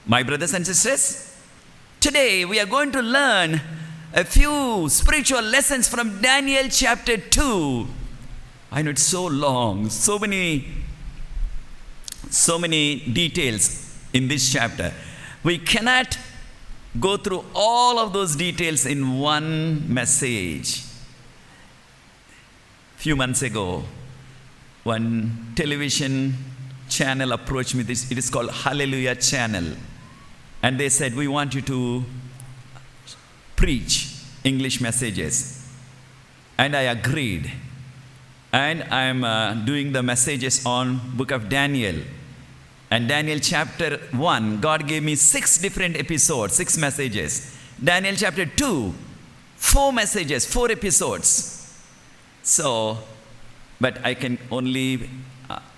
My brothers and sisters, today we are going to learn a few spiritual lessons from Daniel chapter 2. I know it's so long, so many details in this chapter. We cannot go through all of those details in one message. Few months ago, one television channel approached me. It is called Hallelujah Channel. And they said, we want you to preach English messages. And I agreed. And I'm doing the messages on book of Daniel. And Daniel chapter 1, God gave me 6 different episodes, 6 messages. Daniel chapter 2, 4 messages, 4 episodes. So, but I can only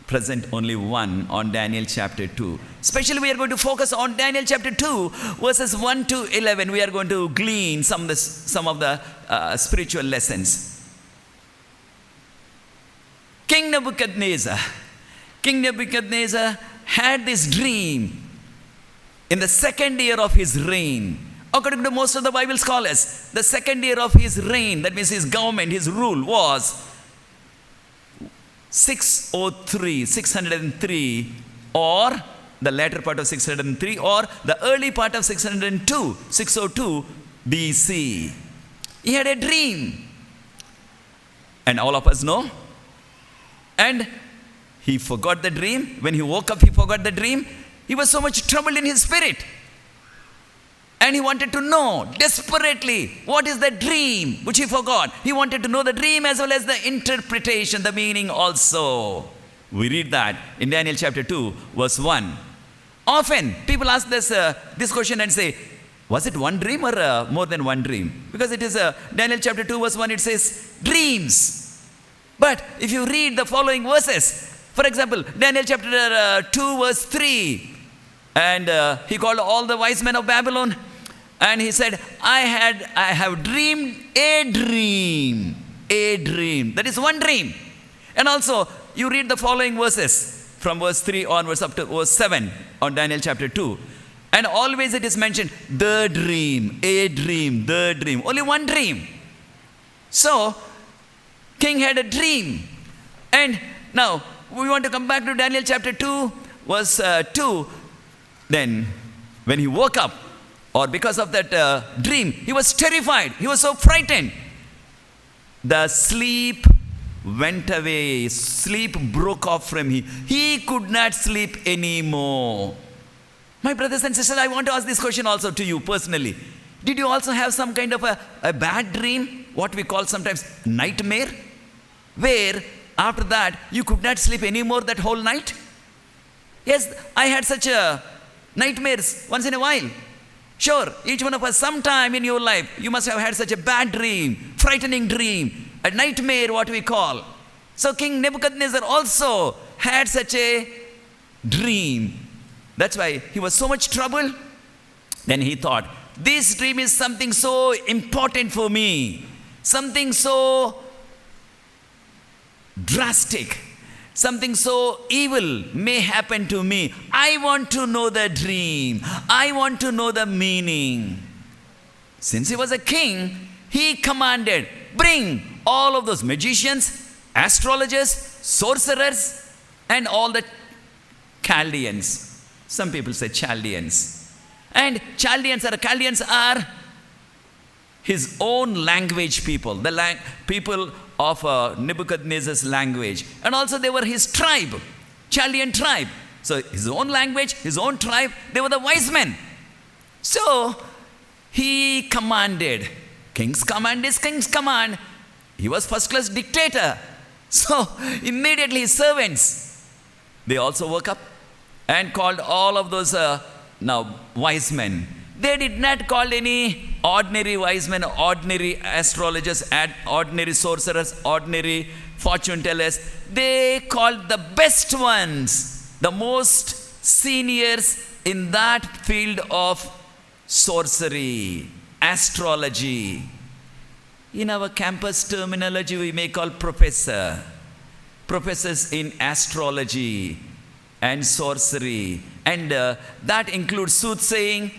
present only one on Daniel chapter 2. Especially we are going to focus on Daniel chapter 2, verses 1 to 11. We are going to glean some of the spiritual lessons. King Nebuchadnezzar had this dream in the second year of his reign. According to most of the Bible scholars, the second year of his reign, that means his government, his rule, was 603, or the latter part of 603, or the early part of 602 BC. He had a dream. And all of us know. And he forgot the dream. When he woke up, he forgot the dream. He was so much troubled in his spirit. And he wanted to know desperately what is the dream which he forgot. He wanted to know the dream as well as the interpretation, the meaning also. We read that in Daniel chapter 2, verse 1. Often people ask this question and say, was it one dream or more than one dream? Because it is Daniel chapter 2, verse 1, it says dreams. But if you read the following verses, for example, Daniel chapter 2, verse 3, and he called all the wise men of Babylon, and he said, I have dreamed a dream. A dream. That is one dream. And also, you read the following verses from verse 3 onwards up to verse 7 on Daniel chapter 2. And always it is mentioned, the dream, a dream, the dream. Only one dream. So, king had a dream. And now, we want to come back to Daniel chapter 2, verse 2. Then, when he woke up, or because of that dream, he was terrified. He was so frightened. The sleep went away. Sleep broke off from him. He could not sleep anymore. My brothers and sisters, I want to ask this question also to you personally. Did you also have some kind of a bad dream? What we call sometimes nightmare? Where after that, you could not sleep anymore that whole night? Yes, I had such nightmares once in a while. Sure, each one of us, sometime in your life, you must have had such a bad dream, frightening dream, a nightmare, what we call. So King Nebuchadnezzar also had such a dream. That's why he was so much trouble. Then he thought, this dream is something so important for me, something so drastic, something so evil may happen to me. I want to know the dream. I want to know the meaning. Since he was a king, he commanded, bring all of those magicians, astrologers, sorcerers, and all the Chaldeans. Some people say Chaldeans. And Chaldeans are his own language people, the people of Nebuchadnezzar's language. And also they were his tribe, Chaldean tribe. So his own language, his own tribe, they were the wise men. So he commanded. King's command is king's command. He was first class dictator. So immediately his servants, they also woke up and called all of those wise men. They did not call any ordinary wise men, ordinary astrologers, ordinary sorcerers, ordinary fortune tellers. They called the best ones, the most seniors in that field of sorcery, astrology. In our campus terminology, we may call professors in astrology and sorcery And that includes soothsaying,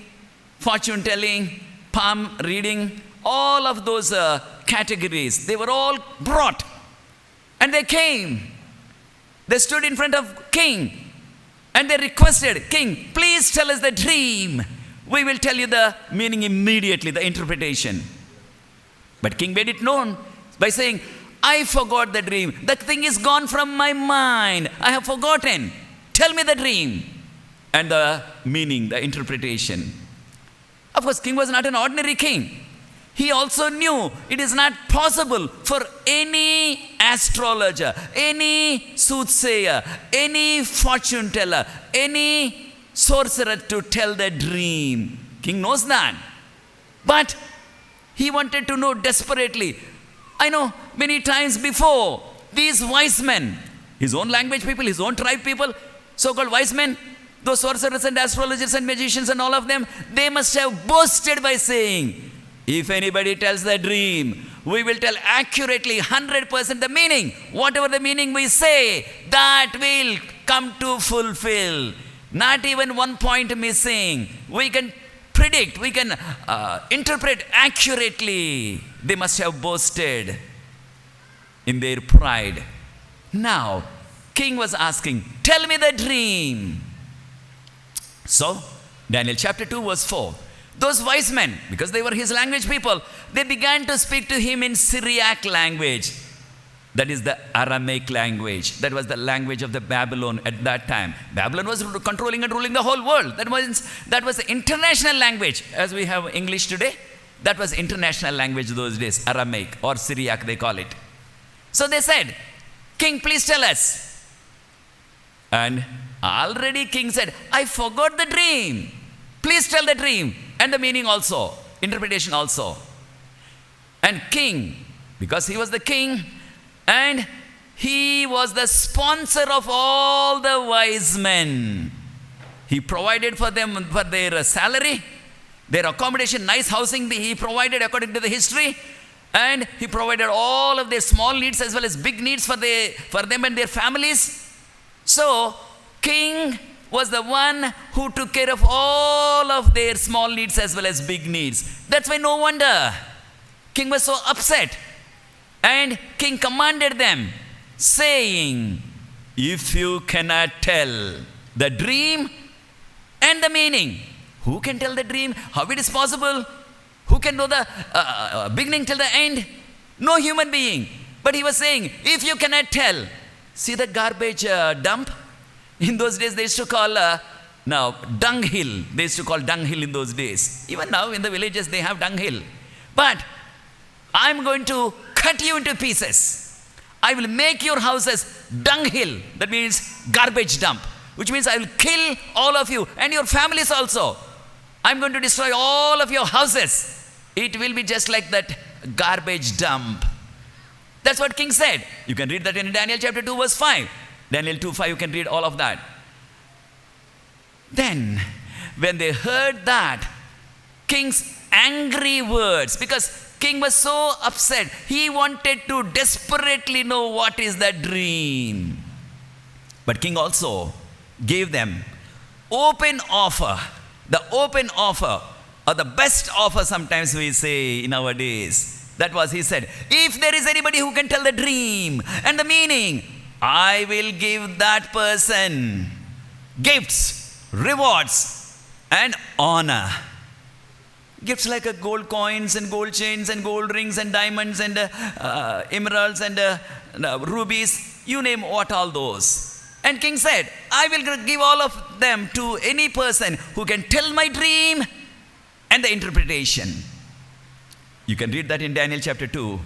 fortune telling, palm reading, all of those categories. They were all brought. And they came. They stood in front of king. And they requested, King, please tell us the dream. We will tell you the meaning immediately, the interpretation. But king made it known by saying, I forgot the dream. The thing is gone from my mind. I have forgotten. Tell me the dream. And the meaning, the interpretation. Of course, king was not an ordinary king. He also knew it is not possible for any astrologer, any soothsayer, any fortune teller, any sorcerer to tell the dream. King knows that. But he wanted to know desperately. I know many times before, these wise men, his own language people, his own tribe people, so-called wise men, those sorcerers and astrologers and magicians and all of them, they must have boasted by saying, if anybody tells the dream, we will tell accurately 100% the meaning. Whatever the meaning we say, that will come to fulfill. Not even one point missing. We can predict, we can interpret accurately. They must have boasted in their pride. Now, king was asking, tell me the dream. So, Daniel chapter 2 verse 4. Those wise men, because they were his language people, they began to speak to him in Syriac language. That is the Aramaic language. That was the language of the Babylon at that time. Babylon was controlling and ruling the whole world. That was the international language. As we have English today, that was international language those days, Aramaic or Syriac they call it. So they said, King, please tell us. And already king said, I forgot the dream. Please tell the dream. And the meaning also, interpretation also. And king, because he was the king, and he was the sponsor of all the wise men. He provided for them for their salary, their accommodation, nice housing he provided according to the history. And he provided all of their small needs as well as big needs for them and their families. So, king was the one who took care of all of their small needs as well as big needs. That's why no wonder king was so upset. And king commanded them, saying, if you cannot tell the dream and the meaning, who can tell the dream? How it is possible? Who can know the beginning till the end? No human being. But he was saying, if you cannot tell, see the garbage dump? In those days, they used to call, dunghill. They used to call dunghill in those days. Even now, in the villages, they have dunghill. But I'm going to cut you into pieces. I will make your houses dunghill. That means garbage dump. Which means I will kill all of you and your families also. I'm going to destroy all of your houses. It will be just like that garbage dump. That's what king said. You can read that in Daniel chapter 2 verse 5. Daniel 2:5, you can read all of that. Then, when they heard that, king's angry words, because king was so upset, he wanted to desperately know what is the dream. But king also gave them open offer, the open offer, or the best offer sometimes we say nowadays. That was, he said, if there is anybody who can tell the dream and the meaning, I will give that person gifts, rewards, and honor. Gifts like gold coins and gold chains and gold rings and diamonds and emeralds and rubies, you name what all those. And king said, I will give all of them to any person who can tell my dream and the interpretation. You can read that in Daniel chapter 2,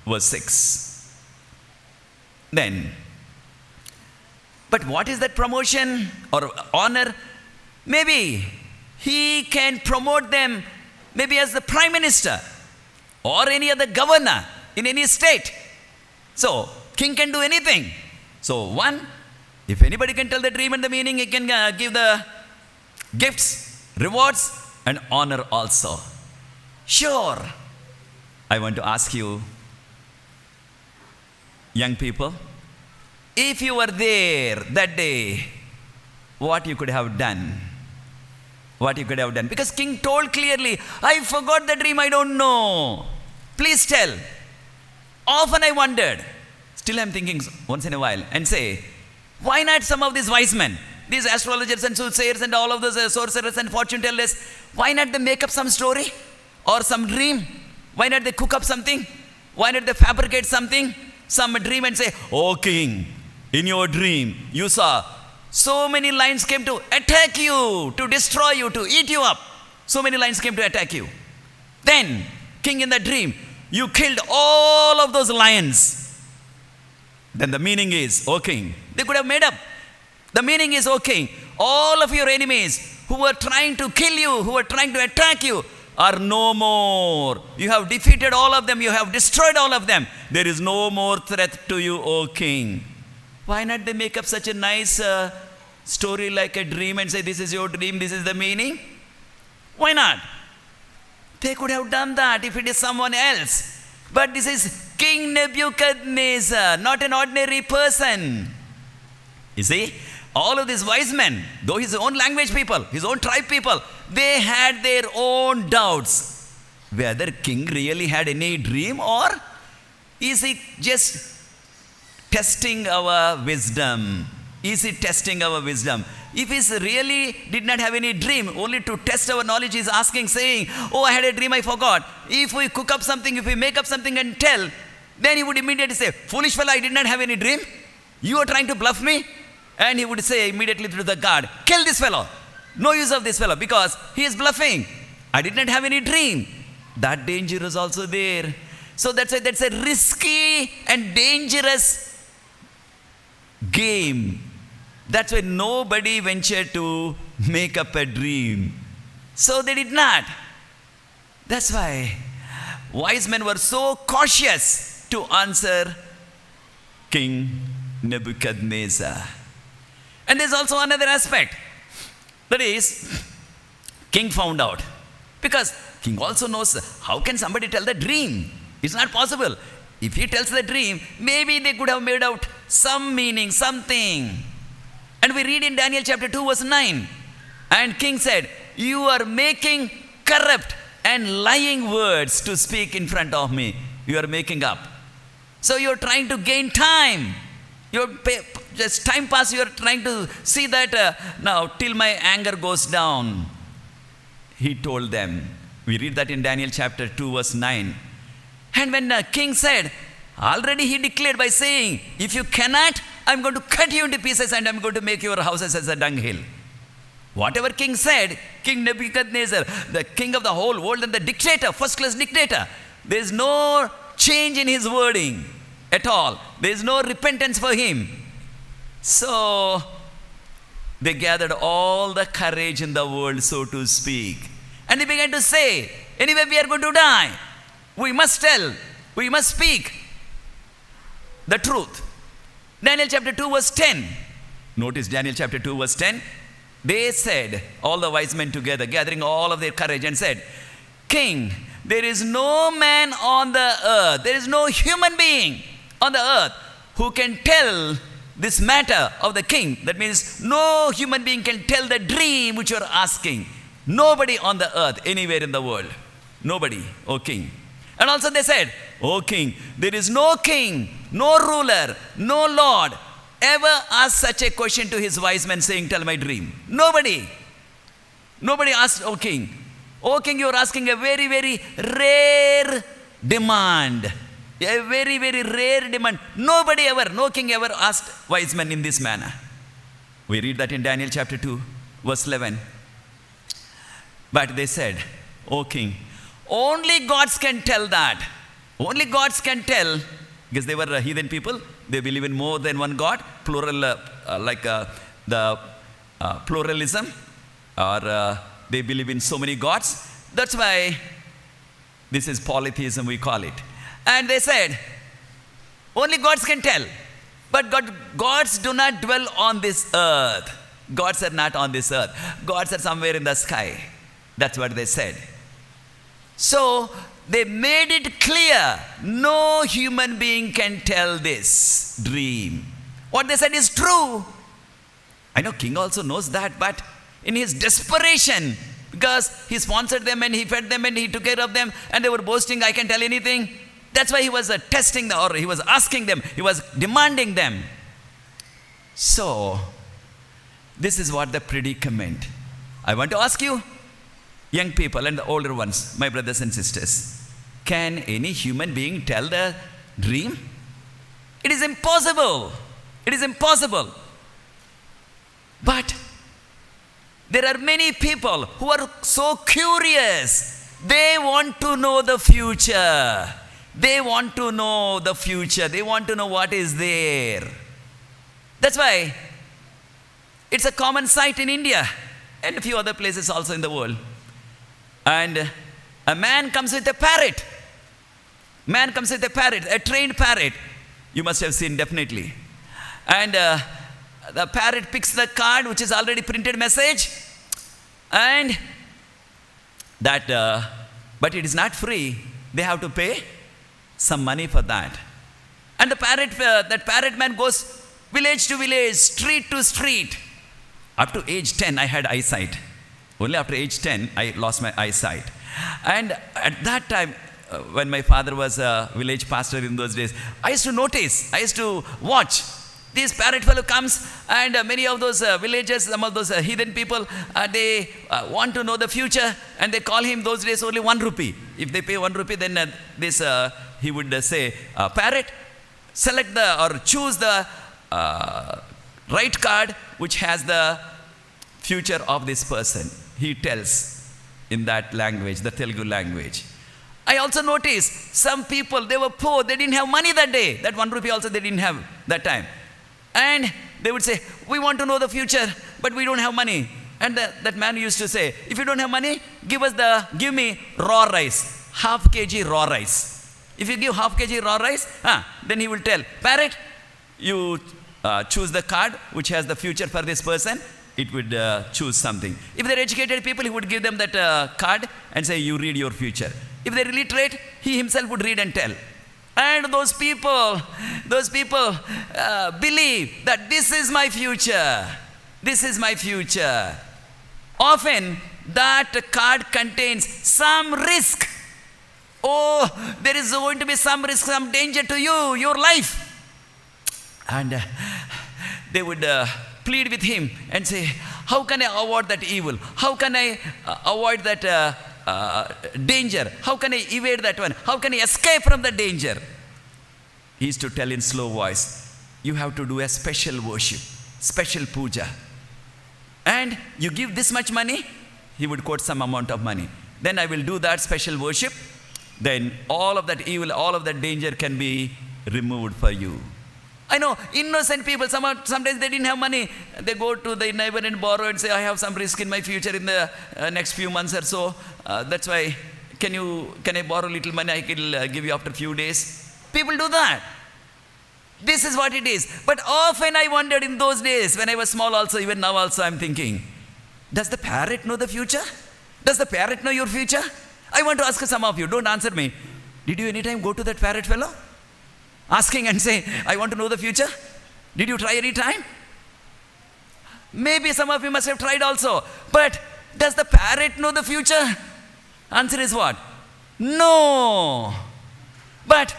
verse 6. Then, but what is that promotion or honor? Maybe he can promote them maybe as the prime minister or any other governor in any state. So, king can do anything. So, one, if anybody can tell the dream and the meaning, he can give the gifts, rewards, and honor also. Sure. I want to ask you, young people, if you were there that day what you could have done. What you could have done. Because king told clearly, I forgot the dream, I don't know. Please tell. Often I wondered. Still I'm thinking once in a while and say, why not some of these wise men? These astrologers and soothsayers and all of those sorcerers and fortune tellers, why not they make up some story or some dream? Why not they cook up something? Why not they fabricate something? Some dream and say, oh king, in your dream you saw so many lions came to attack you, to destroy you, to eat you up. So many lions came to attack you. Then, king, in the dream, you killed all of those lions. Then the meaning is, O king, they could have made up. The meaning is, O king, all of your enemies who were trying to kill you, who were trying to attack you, are no more. You have defeated all of them. You have destroyed all of them. There is no more threat to you, O king. Why not they make up such a nice story like a dream and say, this is your dream, this is the meaning? Why not? They could have done that if it is someone else. But this is King Nebuchadnezzar, not an ordinary person. You see, all of these wise men, though his own language people, his own tribe people, they had their own doubts. Whether king really had any dream, or is he just testing our wisdom? Is he testing our wisdom? If he really did not have any dream, only to test our knowledge, he's asking, saying, oh, I had a dream, I forgot. If we cook up something, if we make up something and tell, then he would immediately say, foolish fellow, I did not have any dream. You are trying to bluff me? And he would say immediately to the guard, kill this fellow. No use of this fellow, because he is bluffing. I did not have any dream. That danger is also there. So that's a risky and dangerous game. That's why nobody ventured to make up a dream. So they did not. That's why wise men were so cautious to answer King Nebuchadnezzar. And there's also another aspect. That is, king found out. Because king also knows, how can somebody tell the dream? It's not possible. If he tells the dream, maybe they could have made out some meaning, something. And we read in Daniel chapter 2 verse 9. And king said, you are making corrupt and lying words to speak in front of me. You are making up. So you're trying to gain time. Just time pass, you're trying to see that now till my anger goes down. He told them. We read that in Daniel chapter 2 verse 9. And when the king said, already he declared by saying, if you cannot, I'm going to cut you into pieces and I'm going to make your houses as a dunghill. Whatever king said, King Nebuchadnezzar, the king of the whole world and the dictator, first class dictator, there is no change in his wording at all. There is no repentance for him. So they gathered all the courage in the world, so to speak. And they began to say, anyway, we are going to die. We must tell, we must speak the truth. Daniel chapter 2 verse 10. Notice Daniel chapter 2 verse 10. They said, all the wise men together, gathering all of their courage and said, King, there is no man on the earth, there is no human being on the earth who can tell this matter of the king. That means no human being can tell the dream which you are asking. Nobody on the earth, anywhere in the world. Nobody, O king. And also they said, O king, there is no king, no ruler, no lord ever asked such a question to his wise men saying, tell my dream. Nobody. Nobody asked, O king. O king, you are asking a very, very rare demand. A very, very rare demand. Nobody ever, no king ever asked wise men in this manner. We read that in Daniel chapter 2, verse 11. But they said, O king, only gods can tell that. Only gods can tell, because they were heathen people. They believe in more than one God, plural, the pluralism, or they believe in so many gods. That's why this is polytheism, we call it. And they said, only gods can tell. But gods do not dwell on this earth. Gods are not on this earth. Gods are somewhere in the sky. That's what they said. So they made it clear, no human being can tell this dream. What they said is true. I know king also knows that, but in his desperation, because he sponsored them and he fed them and he took care of them and they were boasting, I can tell anything. That's why he was testing them, or he was asking them, he was demanding them. So, this is what the predicament. I want to ask you, young people and the older ones, my brothers and sisters, can any human being tell the dream? It is impossible. It is impossible. But there are many people who are so curious. They want to know the future. They want to know the future. They want to know what is there. That's why it's a common sight in India and a few other places also in the world. And a man comes with a parrot. Man comes with a parrot, a trained parrot. You must have seen definitely. And the parrot picks the card which is already printed message. And that, but it is not free. They have to pay some money for that. And the parrot, that parrot man goes village to village, street to street. Up to age 10, I had eyesight. Only after age 10, I lost my eyesight. And at that time, when my father was a village pastor in those days, I used to notice, I used to watch. This parrot fellow comes, and many of those villagers, some of those heathen people, they want to know the future, and they call him those days only 1 rupee. If they pay 1 rupee, then he would say, parrot, select or choose the right card which has the future of this person. He tells in that language, the Telugu language. I also noticed some people, they were poor, they didn't have money that day. That 1 rupee also they didn't have that time. And they would say, we want to know the future, but we don't have money. And that man used to say, if you don't have money, give me raw rice, half kg raw rice. If you give half kg raw rice, then he will tell, parrot, you choose the card which has the future for this person. It would choose something. If they're educated people, he would give them that card and say, you read your future. If they're illiterate, he himself would read and tell. And those people believe that this is my future. This is my future. Often, that card contains some risk. Oh, there is going to be some risk, some danger to you, your life. And they would plead with him and say, how can I avoid that evil? How can I avoid that danger? How can I evade that one? How can I escape from the danger? He used to tell in slow voice, you have to do a special worship, special puja. And you give this much money, he would quote some amount of money. Then I will do that special worship. Then all of that evil, all of that danger can be removed for you. I know, innocent people, sometimes they didn't have money. They go to the neighbor and borrow and say, I have some risk in my future in the next few months or so. That's why, can I borrow little money? I will give you after a few days. People do that. This is what it is. But often I wondered in those days, when I was small also, even now also I'm thinking, does the parrot know the future? Does the parrot know your future? I want to ask some of you, don't answer me. Did you anytime go to that parrot fellow? Asking and say, I want to know the future? Did you try any time? Maybe some of you must have tried also. But does the parrot know the future? Answer is what? No. But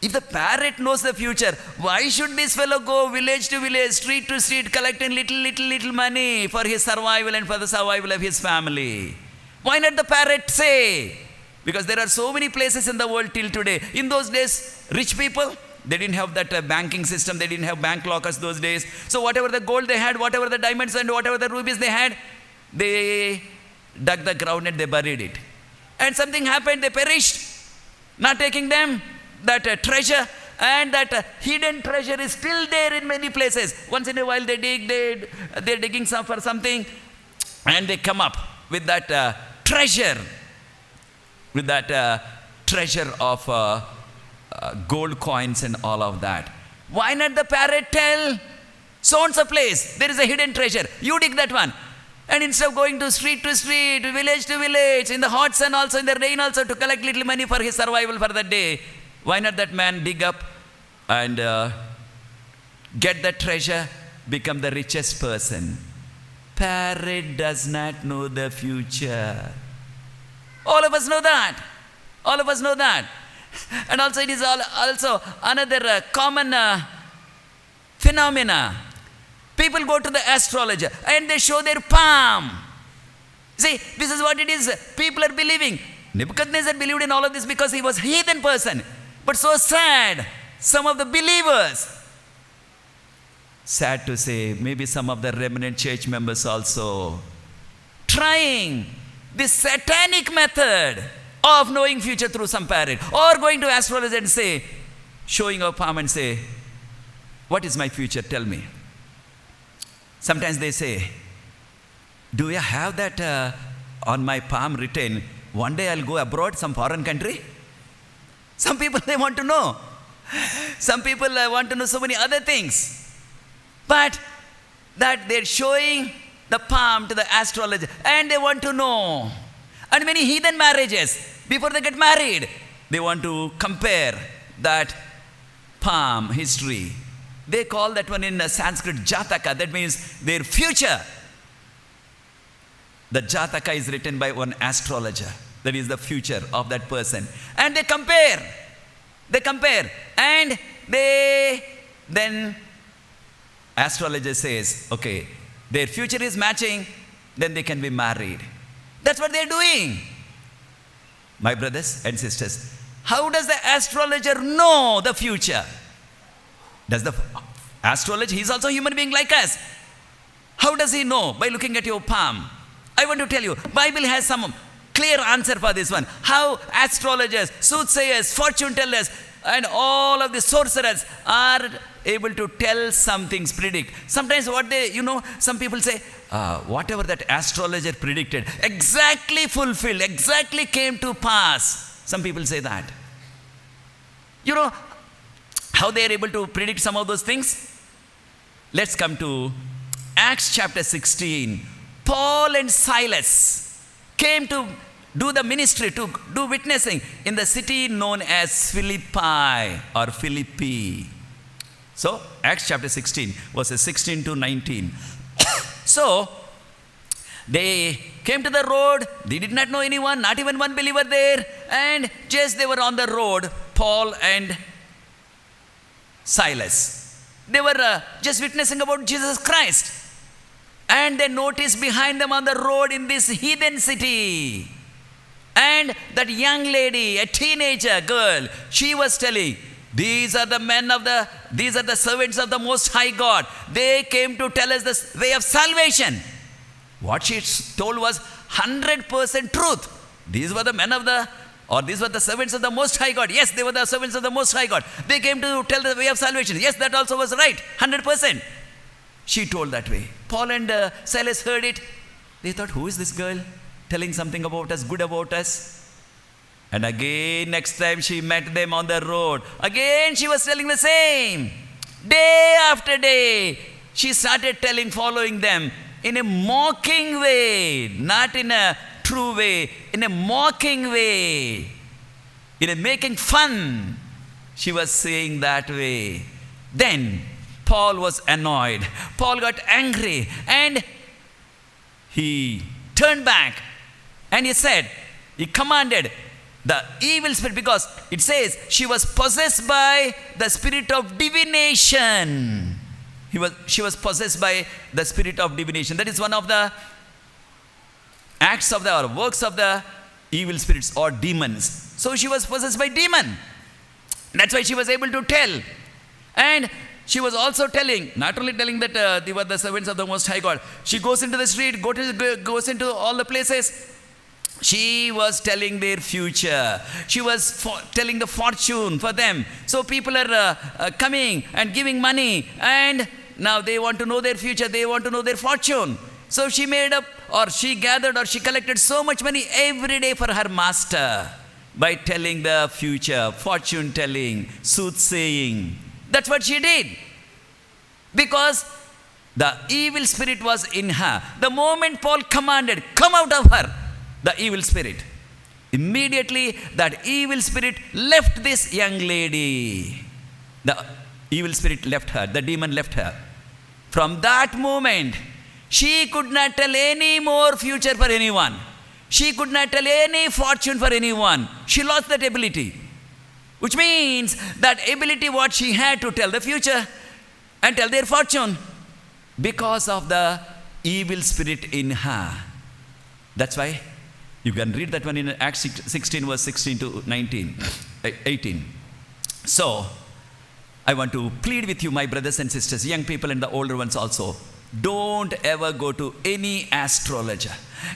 if the parrot knows the future, why should this fellow go village to village, street to street, collecting little money for his survival and for the survival of his family? Why not the parrot say? Because there are so many places in the world till today. In those days, rich people, they didn't have that banking system. They didn't have bank lockers those days. So whatever the gold they had, whatever the diamonds and whatever the rubies they had, they dug the ground and they buried it. And something happened, they perished, not taking them. That treasure and that hidden treasure is still there in many places. Once in a while they dig, they're digging for something, and they come up with that treasure. With that treasure of gold coins and all of that. Why not the parrot tell, so-and-so place, there is a hidden treasure, you dig that one. And instead of going to street, village to village, in the hot sun also, in the rain also, to collect little money for his survival for the day, why not that man dig up and get that treasure become the richest person. Parrot does not know the future. All of us know that. All of us know that. And also it is also another common phenomena. People go to the astrologer and they show their palm. See, this is what it is. People are believing. Nebuchadnezzar believed in all of this because he was a heathen person. But so sad, some of the believers, sad to say, maybe some of the remnant church members also, trying this satanic method of knowing future through some parrot, or going to astrologer and say, showing a palm and say, what is my future? Tell me. Sometimes they say, do you have that on my palm written, one day I'll go abroad, some foreign country? Some people, they want to know. Some people want to know so many other things. But that they're showing the palm to the astrologer and they want to know. And many heathen marriages, before they get married, they want to compare that palm history. They call that one in Sanskrit Jataka. That means their future. The Jataka is written by one astrologer. That is the future of that person. And they compare. They compare. And then astrologer says, okay, their future is matching, then they can be married. That's what they're doing. My brothers and sisters, how does the astrologer know the future? Does the astrologer, he's also a human being like us. How does he know? By looking at your palm. I want to tell you, Bible has some clear answer for this one. How astrologers, soothsayers, fortune tellers, and all of the sorcerers are able to tell some things, predict. Sometimes what they, some people say, whatever that astrologer predicted, exactly fulfilled, exactly came to pass. Some people say that. You know how they are able to predict some of those things? Let's come to Acts chapter 16. Paul and Silas came to do the ministry, to do witnessing in the city known as Philippi or Philippi. So, Acts chapter 16, verses 16 to 19. So, they came to the road. They did not know anyone, not even one believer there. And just they were on the road, Paul and Silas. They were just witnessing about Jesus Christ. And they noticed behind them on the road in this heathen city. And that young lady, a teenager girl, she was telling, these are the servants of the Most High God. They came to tell us the way of salvation. What she told was 100% truth. These were the these were the servants of the Most High God. Yes, they were the servants of the Most High God. They came to tell the way of salvation. Yes, that also was right, 100%. She told that way. Paul and Silas heard it. They thought, who is this girl telling something about us, good about us? And again, next time she met them on the road, again she was telling the same. Day after day, she started telling, following them in a mocking way, not in a true way, in a mocking way, in a making fun. She was saying that way. Then Paul was annoyed. Paul got angry and he turned back and he commanded the evil spirit, because it says she was possessed by the spirit of divination. She was possessed by the spirit of divination. That is one of the acts of or works of the evil spirits or demons. So she was possessed by demon. That's why she was able to tell. And she was also telling, not only telling that they were the servants of the Most High God. She goes into the street, goes into all the places. She was telling their future. She was telling the fortune for them. So people are coming and giving money, and now they want to know their future. They want to know their fortune. So she made up, or she gathered, or she collected so much money every day for her master by telling the future, fortune telling, soothsaying. That's what she did. Because the evil spirit was in her. The moment Paul commanded, come out of her, the evil spirit, immediately that evil spirit left this young lady. The evil spirit left her. The demon left her. From that moment, she could not tell any more future for anyone. She could not tell any fortune for anyone. She lost that ability. Which means that ability what she had to tell the future and tell their fortune because of the evil spirit in her. That's why you can read that one in Acts 16 verse 16 to 18. So, I want to plead with you, my brothers and sisters, young people and the older ones also. Don't ever go to any astrologer,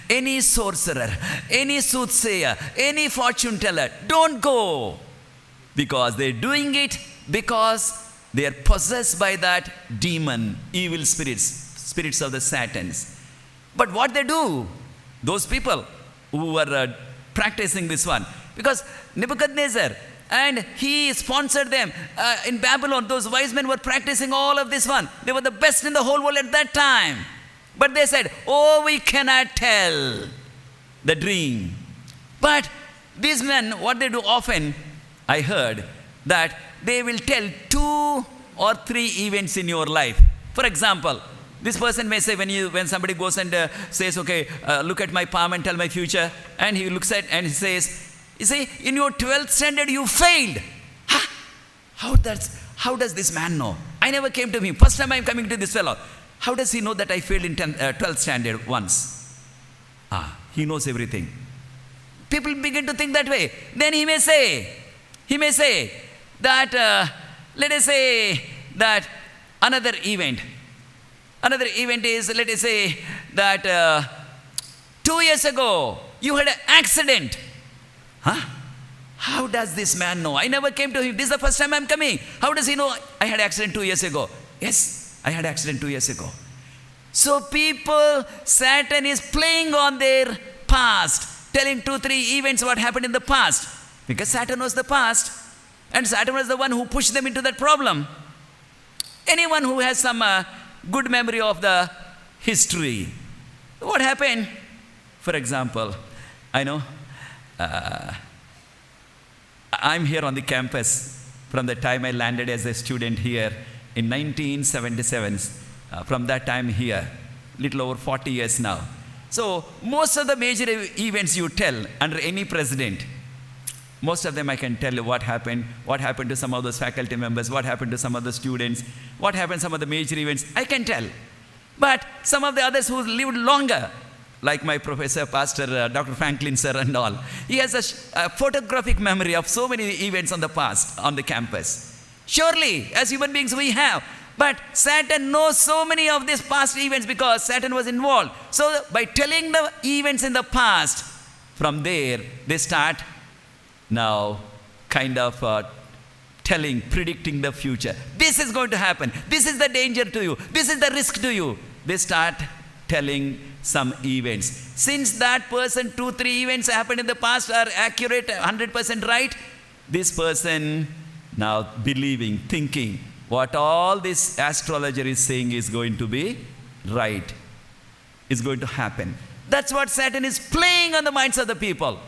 any sorcerer, any soothsayer, any fortune teller. Don't go. Because they're doing it because they are possessed by that demon, evil spirits of the Satans. But what they do, those people who were practicing this one, because Nebuchadnezzar, and he sponsored them in Babylon. Those wise men were practicing all of this one. They were the best in the whole world at that time. But they said, oh, we cannot tell the dream. But these men, what they do often, I heard, that they will tell 2 or 3 events in your life. For example, this person may say, when somebody goes and says, okay, look at my palm and tell my future, and he looks at and he says, you see, in your 12th standard you failed. How does this man know? I never came to him. First time I am coming to this fellow. How does he know that I failed in 12th standard once? He knows everything. People begin to think that way. Then he may say that, let us say that another event is, let us say that 2 years ago you had an accident. How does this man know? I never came to him. This is the first time I'm coming. How does he know I had an accident 2 years ago? Yes, I had an accident 2 years ago. So Satan is playing on their past, telling 2, 3 events what happened in the past. Because Satan knows the past. And Satan was the one who pushed them into that problem. Anyone who has some good memory of the history. What happened? For example, I know, I'm here on the campus from the time I landed as a student here in 1977. From that time here, little over 40 years now. So most of the major events you tell under any president, most of them I can tell you what happened to some of those faculty members, what happened to some of the students, what happened some of the major events, I can tell. But some of the others who lived longer, like my professor, Pastor Dr. Franklin sir and all, he has a photographic memory of so many events on the past, on the campus. Surely, as human beings we have. But Satan knows so many of these past events because Satan was involved. So by telling the events in the past, from there they start now kind of predicting the future. This is going to happen. This is the danger to you. This is the risk to you. They start telling some events. Since that person, 2, 3 events happened in the past are accurate, 100% right, this person now believing, thinking, what all this astrologer is saying is going to be right, is going to happen. That's what Satan is playing on the minds of the people.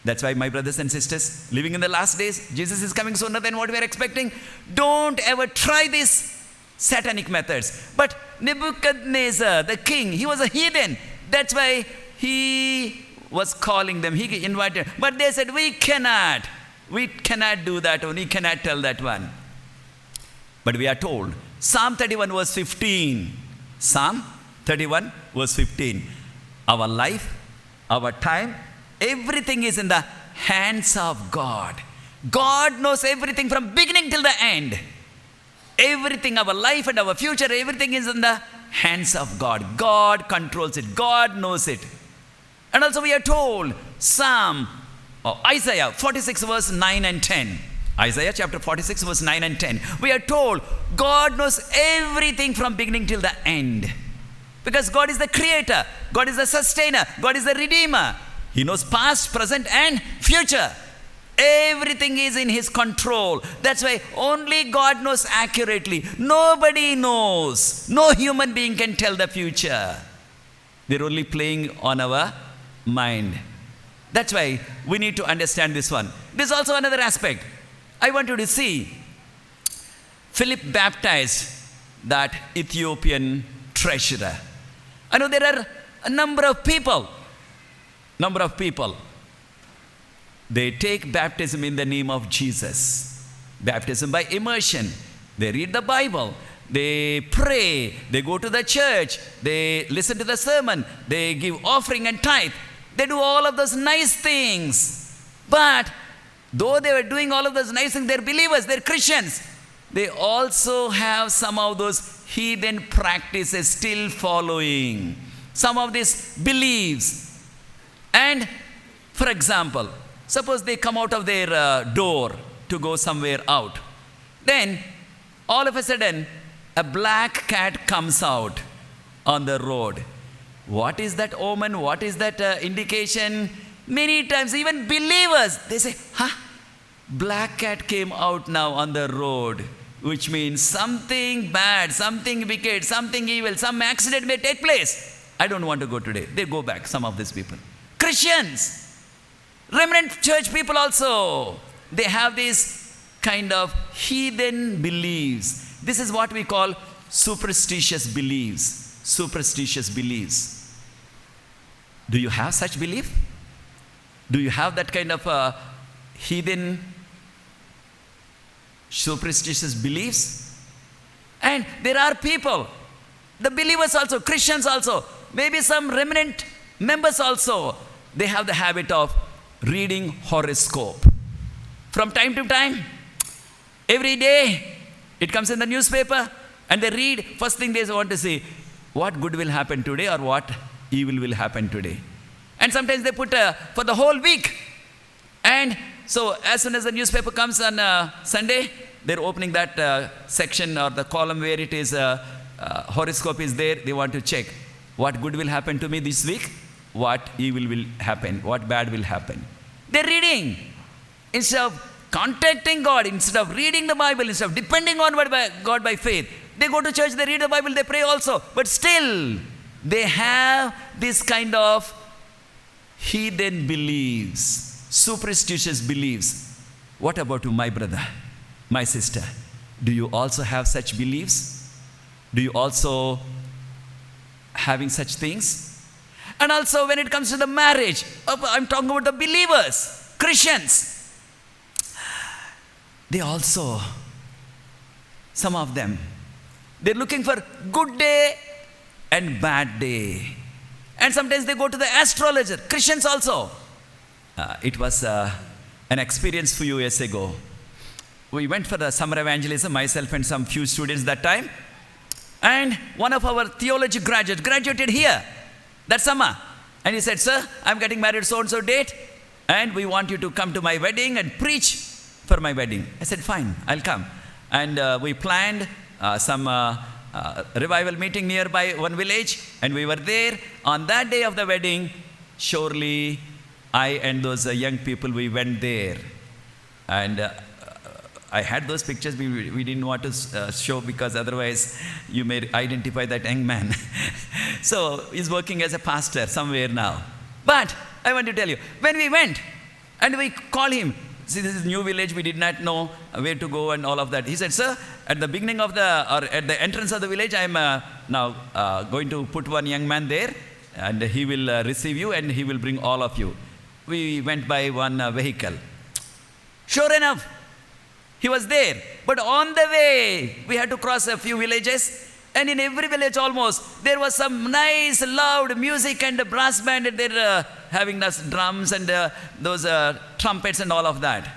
That's why, my brothers and sisters, living in the last days, Jesus is coming sooner than what we are expecting. Don't ever try these satanic methods. But Nebuchadnezzar, the king, he was a heathen. That's why he was calling them. He invited. But they said, we cannot do that one. We cannot tell that one. But we are told, Psalm 31 verse 15. Psalm 31 verse 15. Our life, our time, everything is in the hands of God. God knows everything from beginning till the end. Everything, our life and our future, everything is in the hands of God. God controls it. God knows it. And also we are told, Isaiah 46 verse 9 and 10. Isaiah chapter 46 verse 9 and 10. We are told God knows everything from beginning till the end. Because God is the creator. God is the sustainer. God is the redeemer. He knows past, present and future. Everything is in His control. That's why only God knows accurately. Nobody knows. No human being can tell the future. They're only playing on our mind. That's why we need to understand this one. There's also another aspect. I want you to see Philip baptized that Ethiopian treasurer. I know there are a number of people, they take baptism in the name of Jesus. Baptism by immersion. They read the Bible. They pray. They go to the church. They listen to the sermon. They give offering and tithe. They do all of those nice things. But though they were doing all of those nice things, they're believers, they're Christians. They also have some of those heathen practices still following. Some of these beliefs. And for example, suppose they come out of their door to go somewhere out. Then all of a sudden, a black cat comes out on the road. What is that omen? What is that indication? Many times, even believers, they say, black cat came out now on the road, which means something bad, something wicked, something evil, some accident may take place. I don't want to go today. They go back, some of these people. Christians, remnant church people also, they have this kind of heathen beliefs. This is what we call superstitious beliefs. Superstitious beliefs. Do you have such belief? Do you have that kind of heathen superstitious beliefs? And there are people, the believers also, Christians also, maybe some remnant members also, they have the habit of reading horoscope. From time to time, every day, it comes in the newspaper, and they read, first thing they want to see, what good will happen today or what evil will happen today. And sometimes they put for the whole week. And so as soon as the newspaper comes on Sunday, they're opening that section or the column where it is horoscope is there. They want to check what good will happen to me this week, what evil will happen, what bad will happen. They're reading. Instead of contacting God, instead of reading the Bible, instead of depending on God by faith, they go to church, they read the Bible, they pray also. But still, they have this kind of heathen beliefs, superstitious beliefs. What about you, my brother, my sister? Do you also have such beliefs? Do you also having such things? And also when it comes to the marriage, I'm talking about the believers, Christians. They also, some of them, they're looking for good day and bad day. And sometimes they go to the astrologer, Christians also. It was an experience a few years ago. We went for the summer evangelism, myself and some few students that time. And one of our theology graduates graduated here that summer. And he said, sir, I'm getting married so-and-so date, and we want you to come to my wedding and preach for my wedding. I said, fine, I'll come. And we planned some revival meeting nearby one village, and we were there. On that day of the wedding, surely I and those young people, we went there. And I had those pictures. We didn't want to show because otherwise you may identify that young man. So he's working as a pastor somewhere now. But I want to tell you, when we went and we called him, see, this is new village, we did not know where to go and all of that. He said, sir, at the beginning of at the entrance of the village, I am now going to put one young man there, and he will receive you and he will bring all of you. We went by one vehicle. Sure enough, he was there. But on the way, we had to cross a few villages. And in every village almost, there was some nice loud music and a brass band. And they're having those drums and those trumpets and all of that.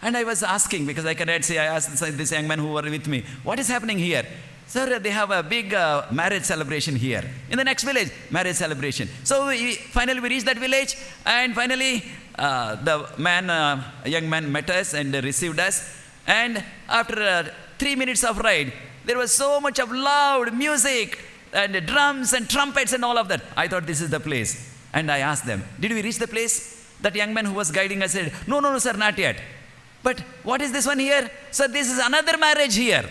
And I was asking, because I cannot say, I asked this young man who were with me, what is happening here? Sir, they have a big marriage celebration here. In the next village, marriage celebration. So finally we reached that village, and finally the young man met us and received us. And after 3 minutes of ride, there was so much of loud music and drums and trumpets and all of that. I thought this is the place. And I asked them, did we reach the place? That young man who was guiding us said, no, sir, not yet. But what is this one here? Sir, this is another marriage here.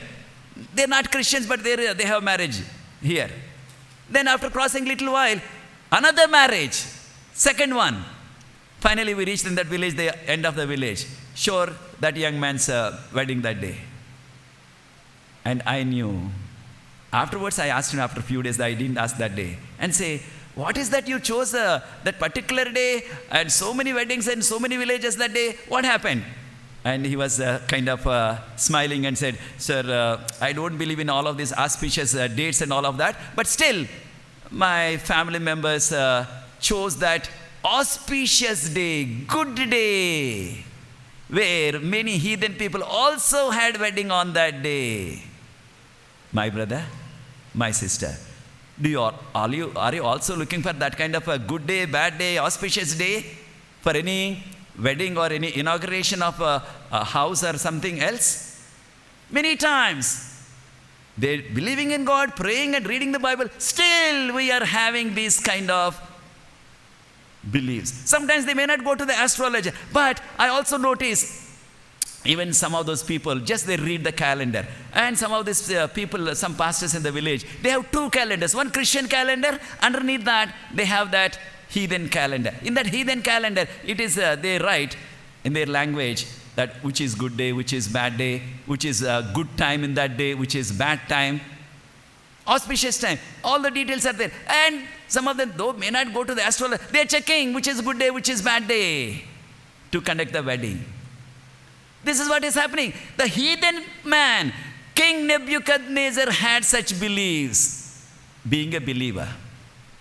They're not Christians, but they have marriage here. Then after crossing little while, another marriage, second one. Finally, we reached in that village, the end of the village. Sure, that young man's wedding that day. And I knew Afterwards, I asked him after a few days, I didn't ask that day, and say, what is that you chose that particular day and so many weddings and so many villages that day? What happened? And he was kind of smiling and said, sir, I don't believe in all of these auspicious dates and all of that, but still, my family members chose that auspicious day, good day, where many heathen people also had wedding on that day. My brother, my sister, are you also looking for that kind of a good day, bad day, auspicious day for any wedding or any inauguration of a house or something else? Many times, they're believing in God, praying and reading the Bible. Still, we are having these kind of beliefs. Sometimes they may not go to the astrologer, but I also notice even some of those people, just they read the calendar. And some of these people, some pastors in the village, they have two calendars. One Christian calendar, underneath that, they have that heathen calendar. In that heathen calendar, it is, they write in their language that which is good day, which is bad day, which is good time in that day, which is bad time, auspicious time. All the details are there. And some of them, though, may not go to the astrologer. They are checking which is good day, which is bad day to conduct the wedding. This is what is happening. The heathen man, King Nebuchadnezzar, had such beliefs. Being a believer,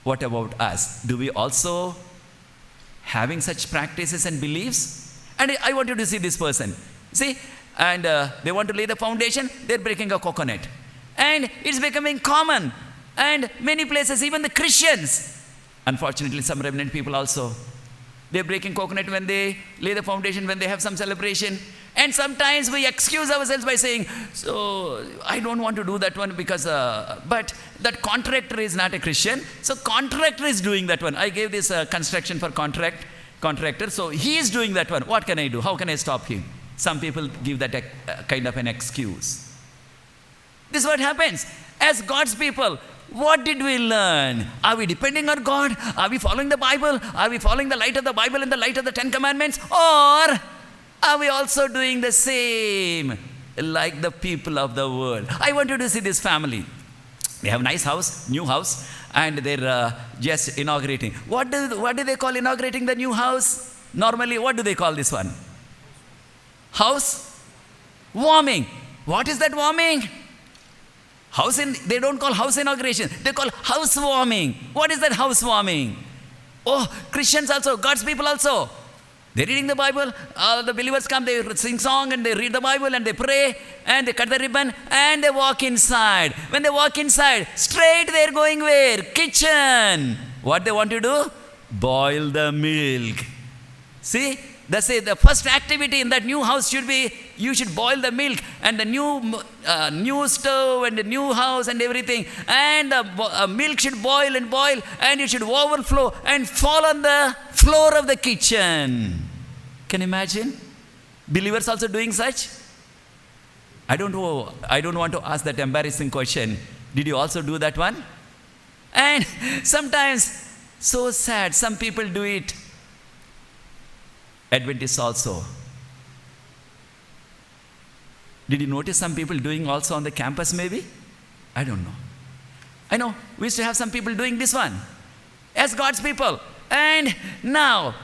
what about us? Do we also having such practices and beliefs? And I want you to see this person. See, and they want to lay the foundation, they're breaking a coconut. And it's becoming common. And many places, even the Christians, unfortunately some remnant people also, they're breaking coconut when they lay the foundation, when they have some celebration. And sometimes we excuse ourselves by saying, so I don't want to do that one because, but that contractor is not a Christian. So contractor is doing that one. I gave this construction for contractor. So he is doing that one. What can I do? How can I stop him? Some people give that kind of an excuse. This is what happens. As God's people, what did we learn? Are we depending on God? Are we following the Bible? Are we following the light of the Bible and the light of the 10 Commandments? Or are we also doing the same like the people of the world? I want you to see this family. They have a nice house, new house, and they're just inaugurating. What do they call inaugurating the new house? Normally, what do they call this one? House warming. What is that warming? They don't call house inauguration. They call house warming. What is that house warming? Oh, Christians also, God's people also. They're reading the Bible. The believers come, they sing song and they read the Bible and they pray and they cut the ribbon and they walk inside. When they walk inside, straight they're going where? Kitchen. What they want to do? Boil the milk. See? They say the first activity in that new house should be, you should boil the milk, and the new stove and the new house and everything, and the milk should boil and boil, and it should overflow and fall on the floor of the kitchen. Can you imagine? Believers also doing such? I don't want to ask that embarrassing question. Did you also do that one? And sometimes, so sad, some people do it. Adventists also. Did you notice some people doing also on the campus maybe? I don't know. I know we used to have some people doing this one as God's people. And now,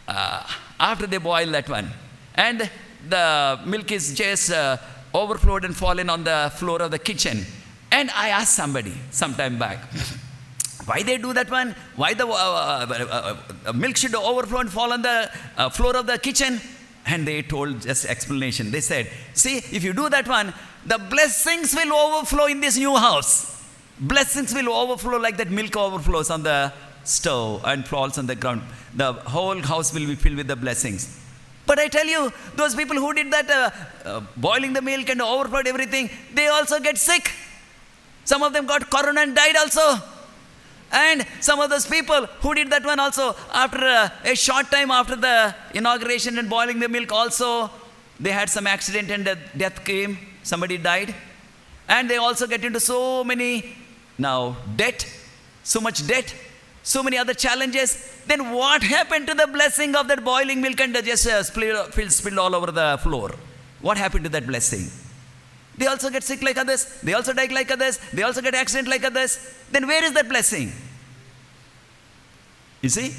after they boil that one, and the milk is just overflowed and fallen on the floor of the kitchen. And I asked somebody some time back, why they do that one? Why the milk should overflow and fall on the floor of the kitchen? And they told just explanation. They said, see, if you do that one, the blessings will overflow in this new house. Blessings will overflow like that milk overflows on the stove and falls on the ground. The whole house will be filled with the blessings. But I tell you, those people who did that boiling the milk and overflowed everything, they also get sick. Some of them got corona and died also. And some of those people who did that one also, after a short time after the inauguration and boiling the milk also, they had some accident and death came. Somebody died. And they also get into so many now debt, so much debt, so many other challenges. Then what happened to the blessing of that boiling milk and just spilled all over the floor? What happened to that blessing? They also get sick like others. They also die like others. They also get accident like others. Then where is that blessing? You see?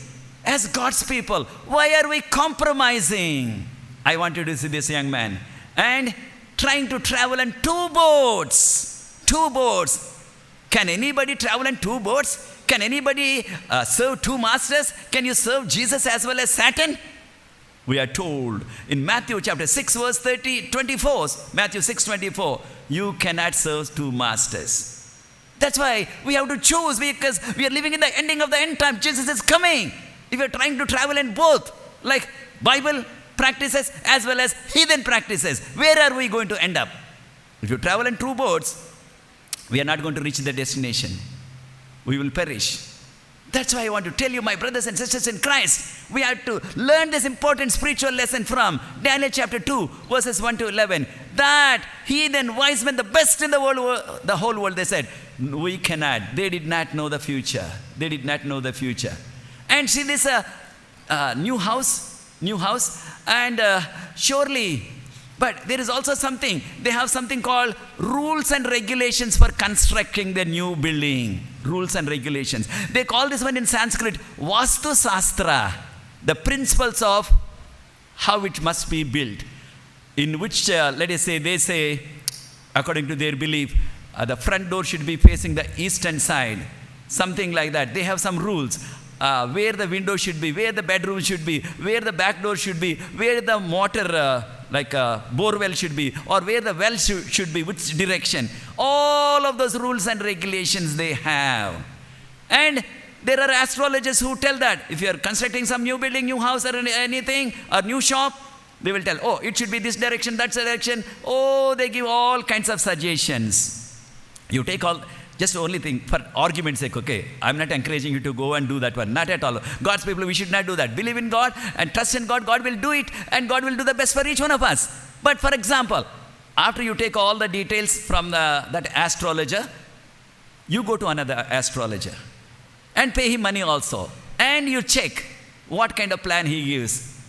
As God's people, why are we compromising? I want you to see this young man. And trying to travel in 2 boats. 2 boats. Can anybody travel in 2 boats? Can anybody serve 2 masters? Can you serve Jesus as well as Satan? We are told in Matthew chapter 6 verse 24, Matthew 6:24, you cannot serve 2 masters. That's why we have to choose, because we are living in the ending of the end time. Jesus is coming. If you are trying to travel in both, like Bible practices as well as heathen practices, where are we going to end up? If you travel in 2 boats, we are not going to reach the destination. We will perish. That's why I want to tell you, my brothers and sisters in Christ, we have to learn this important spiritual lesson from Daniel chapter 2, verses 1 to 11. That heathen wise men, the best in the world, the whole world, they said, we cannot. They did not know the future. They did not know the future. And see this new house, and surely, but there is also something. They have something called rules and regulations for constructing the new building. Rules and regulations. They call this one in Sanskrit Vastu Shastra, the principles of how it must be built. In which, let us say, they say, according to their belief, the front door should be facing the eastern side. Something like that. They have some rules. Where the window should be, where the bedroom should be, where the back door should be, where the motor, bore well should be, or where the well should be, which direction. All of those rules and regulations they have. And there are astrologers who tell that if you are constructing some new building, new house or anything, or new shop, they will tell, oh, it should be this direction, that direction. Oh, they give all kinds of suggestions. You take all... Just the only thing, for argument's sake, okay, I'm not encouraging you to go and do that one. Not at all. God's people, we should not do that. Believe in God and trust in God. God will do it, and God will do the best for each one of us. But for example, after you take all the details from that astrologer, you go to another astrologer and pay him money also. And you check what kind of plan he gives.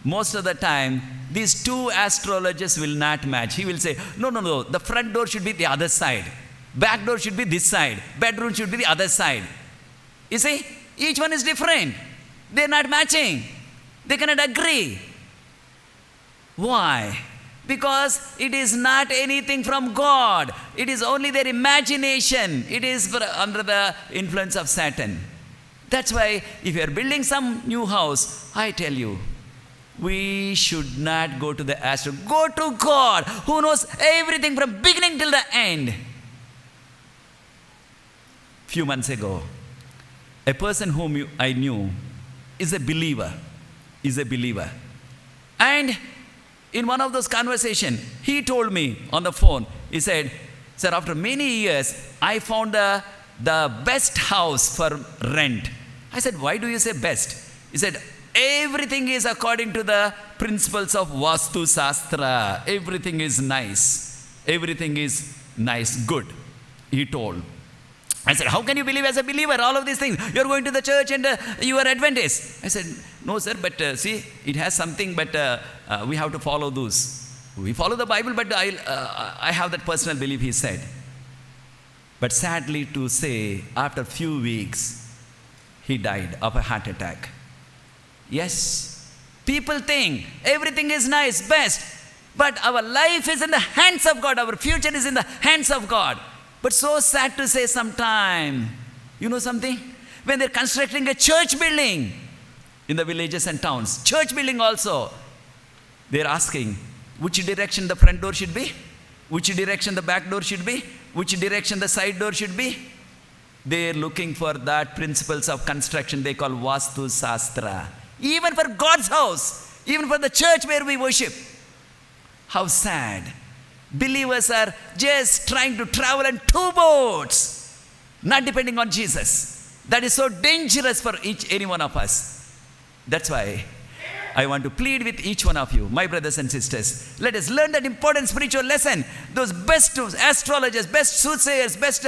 Most of the time, these 2 astrologers will not match. He will say, no, the front door should be the other side. Back door should be this side. Bedroom should be the other side. You see, each one is different. They're not matching. They cannot agree. Why? Because it is not anything from God. It is only their imagination. It is under the influence of Satan. That's why if you are building some new house, I tell you, we should not go to the astro. Go to God, who knows everything from beginning till the end. Few months ago, a person whom I knew is a believer. And in one of those conversations, he told me on the phone, he said, sir, after many years, I found the best house for rent. I said, why do you say best? He said, everything is according to the principles of Vastu Shastra. Everything is nice. Everything is nice, good, he told. I said, how can you believe as a believer all of these things? You're going to the church and you are Adventist. I said, no, sir, but see, it has something, but we have to follow those. We follow the Bible, but I have that personal belief, he said. But sadly to say, after a few weeks, he died of a heart attack. Yes, people think everything is nice, best, but our life is in the hands of God. Our future is in the hands of God. But so sad to say sometime, you know something? When they're constructing a church building in the villages and towns, church building also, they're asking which direction the front door should be, which direction the back door should be, which direction the side door should be. They're looking for that principles of construction they call Vastu Shastra. Even for God's house, even for the church where we worship. How sad. Believers are just trying to travel in 2 boats, not depending on Jesus. That is so dangerous for any one of us. That's why I want to plead with each one of you, my brothers and sisters. Let us learn that important spiritual lesson. Those best astrologers, best soothsayers, best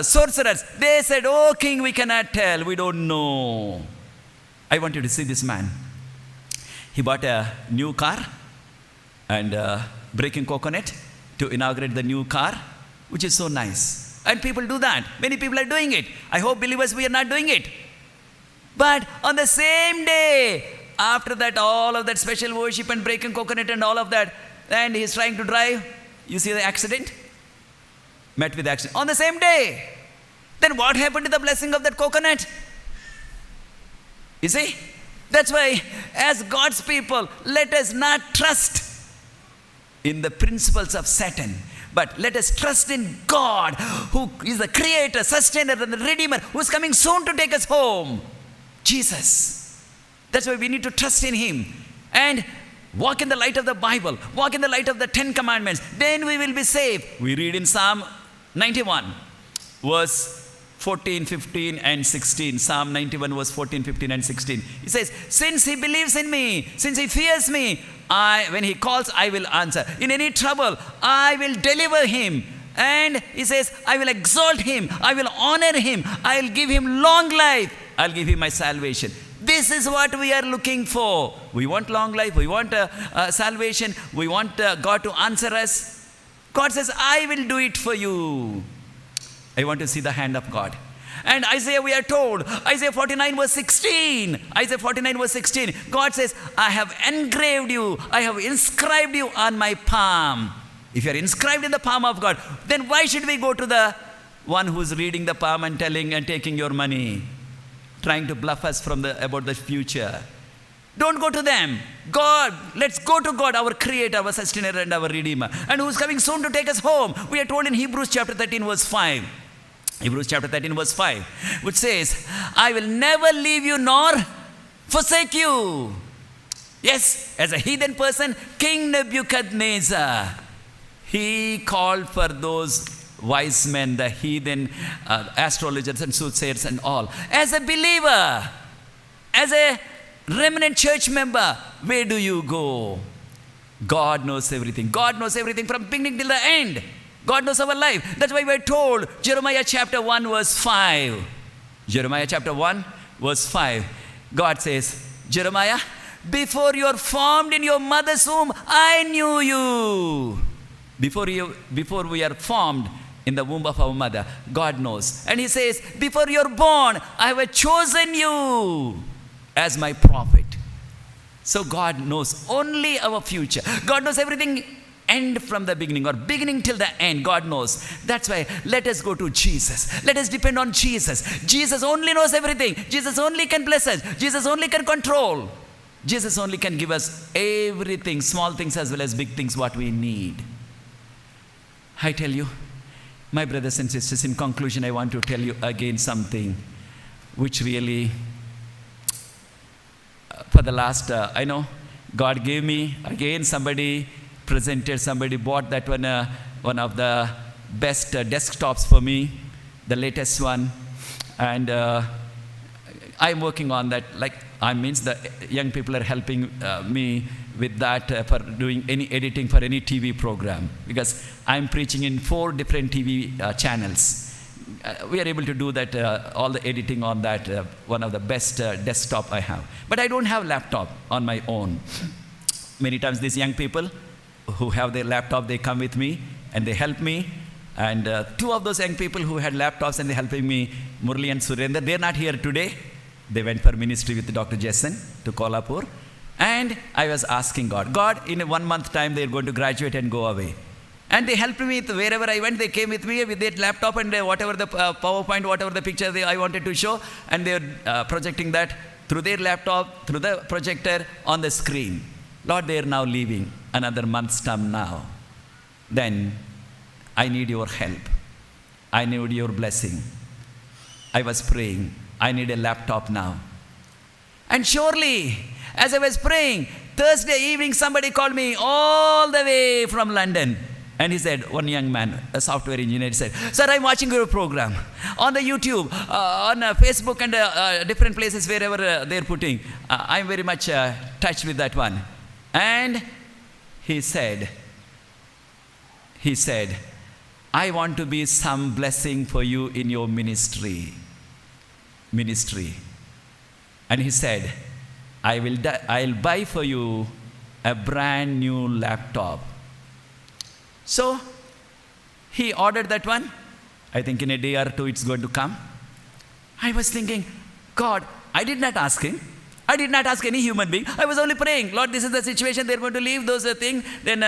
sorcerers, they said, oh king, we cannot tell, we don't know. I want you to see this man. He bought a new car and breaking coconut, to inaugurate the new car, which is so nice. And people do that. Many people are doing it. I hope believers, we are not doing it. But on the same day, after that, all of that special worship and breaking coconut and all of that, and he's trying to drive, you see the accident? Met with accident. On the same day. Then what happened to the blessing of that coconut? You see? That's why, as God's people, let us not trust in the principles of Satan, but let us trust in God, who is the creator, sustainer, and the redeemer, who is coming soon to take us home. Jesus. That's why we need to trust in him and walk in the light of the Bible, walk in the light of the 10 commandments. Then we will be saved. We read in Psalm 91, verse 14, 15, and 16. Psalm 91, verse 14, 15, and 16. He says, since he believes in me, since he fears me, when he calls, I will answer. In any trouble, I will deliver him. And he says, I will exalt him. I will honor him. I will give him long life. I'll give him my salvation. This is what we are looking for. We want long life. We want salvation. We want God to answer us. God says, I will do it for you. I want to see the hand of God. And Isaiah, we are told, Isaiah 49 verse 16. Isaiah 49 verse 16. God says, I have engraved you. I have inscribed you on my palm. If you are inscribed in the palm of God, then why should we go to the one who's reading the palm and telling and taking your money, trying to bluff us about the future? Don't go to them. God, let's go to God, our creator, our sustainer, and our redeemer, and who's coming soon to take us home. We are told in Hebrews chapter 13 verse 5. Hebrews chapter 13 verse 5, which says, I will never leave you nor forsake you. Yes, as a heathen person, King Nebuchadnezzar, he called for those wise men, the heathen astrologers and soothsayers and all. As a believer, as a remnant church member, where do you go? God knows everything. God knows everything from beginning till the end. God knows our life. That's why we're told, Jeremiah chapter 1 verse 5. Jeremiah chapter 1 verse 5. God says, Jeremiah, before you are formed in your mother's womb, I knew you. Before we are formed in the womb of our mother, God knows. And he says, before you are born, I have chosen you as my prophet. So God knows only our future. God knows everything, end from the beginning or beginning till the end. God knows. That's why let us go to Jesus. Let us depend on Jesus. Jesus only knows everything. Jesus only can bless us. Jesus only can control. Jesus only can give us everything, small things as well as big things, what we need. I tell you, my brothers and sisters, in conclusion, I want to tell you again something which really, for the last, I know, God gave me, again somebody presented, somebody bought that one of the best desktops for me, the latest one. And I'm working on that. Like, I means the young people are helping me with that for doing any editing for any TV program, because I'm preaching in 4 different TV channels. We are able to do that, all the editing on that, one of the best desktop I have. But I don't have laptop on my own. Many times these young people who have their laptop, they come with me and they help me. And 2 of those young people who had laptops and they're helping me, Murli and Surendra, they're not here today. They went for ministry with Dr. Jason to Kolhapur. And I was asking God, in a 1 month time, they're going to graduate and go away. And they helped me wherever I went. They came with me with their laptop and whatever the PowerPoint, whatever the picture I wanted to show. And they were projecting that through their laptop, through the projector on the screen. Lord, they are now leaving. Another month's time now. Then I need your help. I need your blessing. I was praying. I need a laptop now. And surely, as I was praying, Thursday evening somebody called me all the way from London. And he said, one young man, a software engineer, he said, sir, I'm watching your program on the YouTube, on Facebook and different places wherever they're putting. I'm very much touched with that one. And he said, I want to be some blessing for you in your ministry. And he said, I'll buy for you a brand new laptop. So he ordered that one. I think in a day or two it's going to come. I was thinking, God, I did not ask him. I did not ask any human being. I was only praying, Lord, this is the situation. They're going to leave those things. Then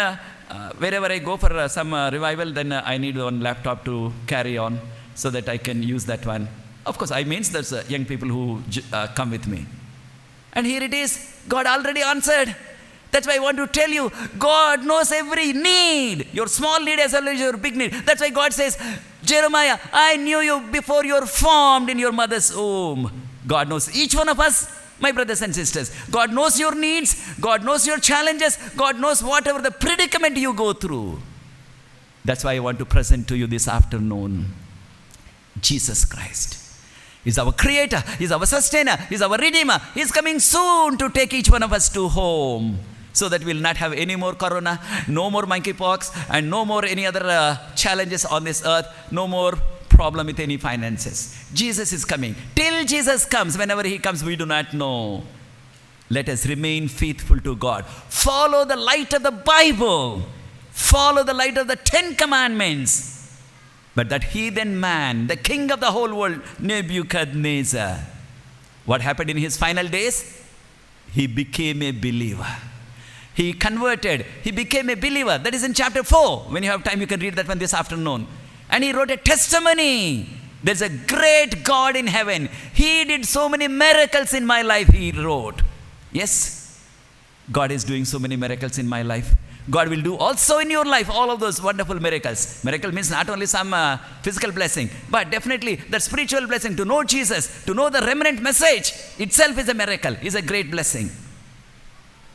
wherever I go for some revival, then I need one laptop to carry on so that I can use that one. Of course, I means there's young people who come with me. And here it is. God already answered. That's why I want to tell you, God knows every need. Your small need as well as your big need. That's why God says, Jeremiah, I knew you before you were formed in your mother's womb. God knows each one of us, my brothers and sisters. God knows your needs. God knows your challenges. God knows whatever the predicament you go through. That's why I want to present to you this afternoon, Jesus Christ. He's our creator. He's our sustainer. He's our redeemer. He's coming soon to take each one of us to home, so that we'll not have any more corona, no more monkeypox, and no more any other challenges on this earth, no more problem with any finances. Jesus is coming. Till Jesus comes, whenever he comes, we do not know. Let us remain faithful to God. Follow the light of the Bible. Follow the light of the 10 Commandments. But that heathen man, the king of the whole world, Nebuchadnezzar, what happened in his final days? He became a believer. He converted. He became a believer. That is in chapter 4. When you have time, you can read that one this afternoon. And he wrote a testimony. There's a great God in heaven. He did so many miracles in my life, he wrote. Yes, God is doing so many miracles in my life. God will do also in your life all of those wonderful miracles. Miracle means not only some physical blessing, but definitely the spiritual blessing. To know Jesus, to know the remnant message itself is a miracle, is a great blessing.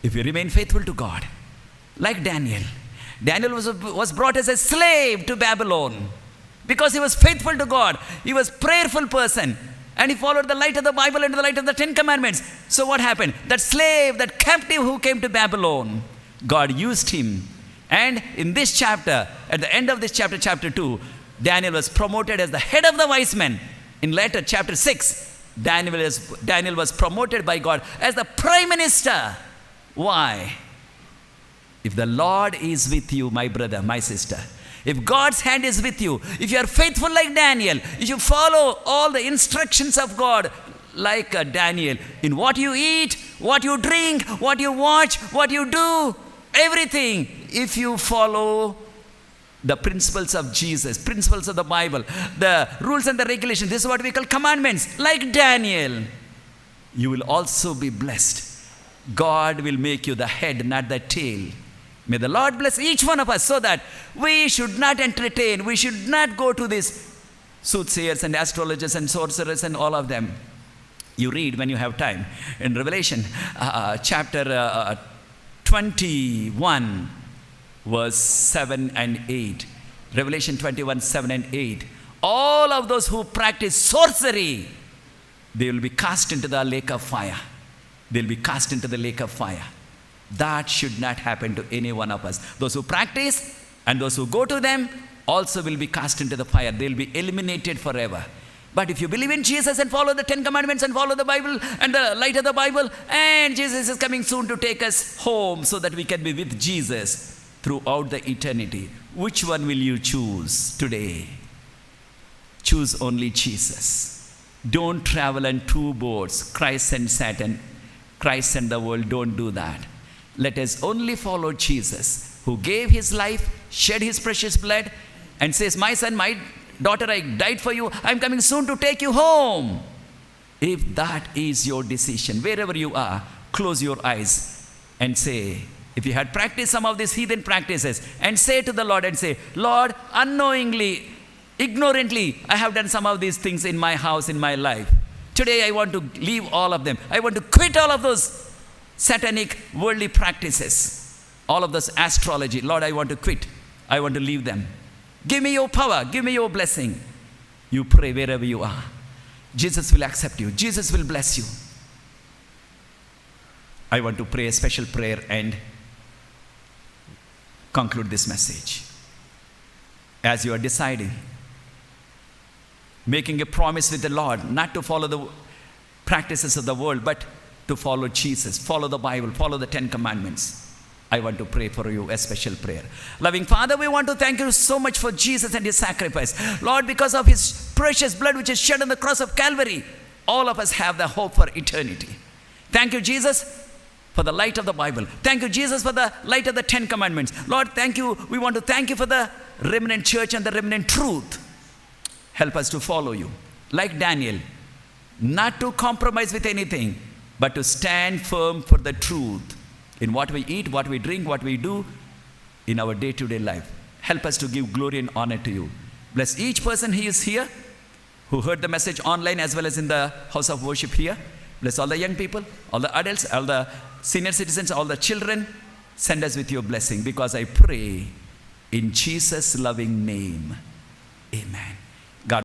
If you remain faithful to God, like Daniel. Daniel was brought as a slave to Babylon because he was faithful to God. He was a prayerful person. And he followed the light of the Bible and the light of the 10 Commandments. So what happened? That slave, that captive who came to Babylon, God used him. And in this chapter, at the end of this chapter, chapter 2, Daniel was promoted as the head of the wise men. In later, chapter 6, Daniel was promoted by God as the prime minister. Why? If the Lord is with you, my brother, my sister, if God's hand is with you, if you are faithful like Daniel, if you follow all the instructions of God like Daniel, in what you eat, what you drink, what you watch, what you do, everything, if you follow the principles of Jesus, principles of the Bible, the rules and the regulations, this is what we call commandments, like Daniel, you will also be blessed. God will make you the head, not the tail. May the Lord bless each one of us so that we should not entertain, we should not go to these soothsayers and astrologers and sorcerers and all of them. You read when you have time in Revelation chapter 21 verse 7 and 8. Revelation 21, 7 and 8. All of those who practice sorcery, they will be cast into the lake of fire. They'll be cast into the lake of fire. That should not happen to any one of us. Those who practice and those who go to them also will be cast into the fire. They'll be eliminated forever. But if you believe in Jesus and follow the 10 Commandments and follow the Bible and the light of the Bible, and Jesus is coming soon to take us home so that we can be with Jesus throughout the eternity. Which one will you choose today? Choose only Jesus. Don't travel on two boats, Christ and Satan, Christ and the world. Don't do that. Let us only follow Jesus, who gave his life, shed his precious blood, and says, my son, my daughter, I died for you. I'm coming soon to take you home. If that is your decision, wherever you are, close your eyes and say, if you had practiced some of these heathen practices, and say to the Lord and say, Lord, unknowingly, ignorantly, I have done some of these things in my house, in my life. Today I want to leave all of them. I want to quit all of those satanic worldly practices, all of this astrology. Lord, I want to quit. I want to leave them. Give me your power. Give me your blessing. You pray wherever you are. Jesus will accept you. Jesus will bless you. I want to pray a special prayer and conclude this message. As you are deciding, making a promise with the Lord, not to follow the practices of the world, but to follow Jesus, follow the Bible, follow the 10 Commandments. I want to pray for you a special prayer. Loving Father, we want to thank you so much for Jesus and his sacrifice. Lord, because of his precious blood which is shed on the cross of Calvary, all of us have the hope for eternity. Thank you, Jesus, for the light of the Bible. Thank you, Jesus, for the light of the 10 Commandments. Lord, thank you. We want to thank you for the remnant church and the remnant truth. Help us to follow you. Like Daniel, not to compromise with anything, but to stand firm for the truth in what we eat, what we drink, what we do in our day-to-day life. Help us to give glory and honor to you. Bless each person who is here, who heard the message online as well as in the house of worship here. Bless all the young people, all the adults, all the senior citizens, all the children. Send us with your blessing, because I pray in Jesus' loving name. Amen. God